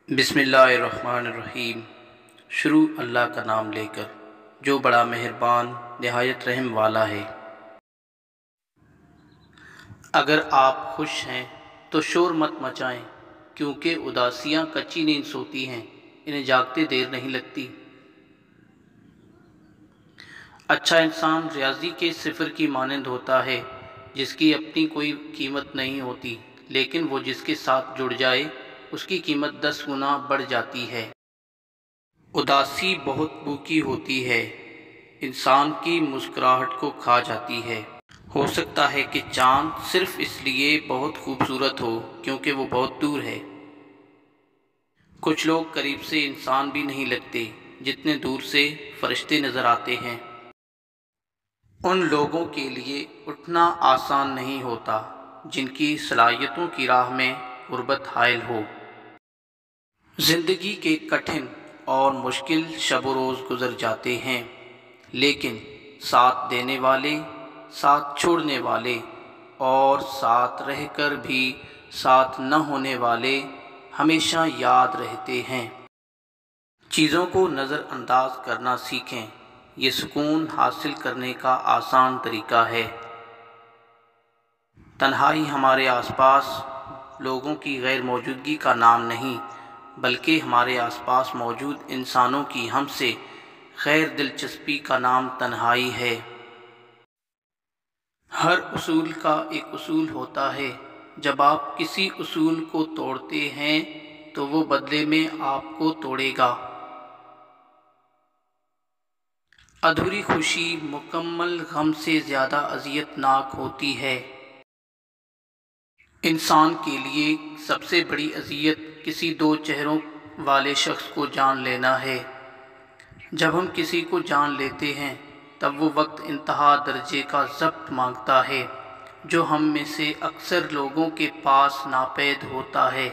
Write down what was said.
بسم اللہ الرحمن الرحیم۔ شروع اللہ کا نام لے کر جو بڑا مہربان نہایت رحم والا ہے۔ اگر آپ خوش ہیں تو شور مت مچائیں، کیونکہ اداسیاں کچی نیند سوتی ہیں، انہیں جاگتے دیر نہیں لگتی۔ اچھا انسان ریاضی کے صفر کی مانند ہوتا ہے، جس کی اپنی کوئی قیمت نہیں ہوتی، لیکن وہ جس کے ساتھ جڑ جائے اس کی قیمت 10 گنا بڑھ جاتی ہے۔ اداسی بہت بو کی ہوتی ہے، انسان کی مسکراہٹ کو کھا جاتی ہے۔ ہو سکتا ہے کہ چاند صرف اس لیے بہت خوبصورت ہو کیونکہ وہ بہت دور ہے۔ کچھ لوگ قریب سے انسان بھی نہیں لگتے جتنے دور سے فرشتے نظر آتے ہیں۔ ان لوگوں کے لیے اٹھنا آسان نہیں ہوتا جن کی صلاحیتوں کی راہ میں غربت حائل ہو۔ زندگی کے کٹھن اور مشکل شب و روز گزر جاتے ہیں، لیکن ساتھ دینے والے، ساتھ چھوڑنے والے اور ساتھ رہ کر بھی ساتھ نہ ہونے والے ہمیشہ یاد رہتے ہیں۔ چیزوں کو نظر انداز کرنا سیکھیں، یہ سکون حاصل کرنے کا آسان طریقہ ہے۔ تنہائی ہمارے آس پاس لوگوں کی غیر موجودگی کا نام نہیں، بلکہ ہمارے آس پاس موجود انسانوں کی ہم سے غیر دلچسپی کا نام تنہائی ہے۔ ہر اصول کا ایک اصول ہوتا ہے، جب آپ کسی اصول کو توڑتے ہیں تو وہ بدلے میں آپ کو توڑے گا۔ ادھوری خوشی مکمل غم سے زیادہ اذیت ناک ہوتی ہے۔ انسان کے لیے سب سے بڑی اذیت کسی دو چہروں والے شخص کو جان لینا ہے۔ جب ہم کسی کو جان لیتے ہیں تب وہ وقت انتہا درجے کا ضبط مانگتا ہے جو ہم میں سے اکثر لوگوں کے پاس ناپید ہوتا ہے۔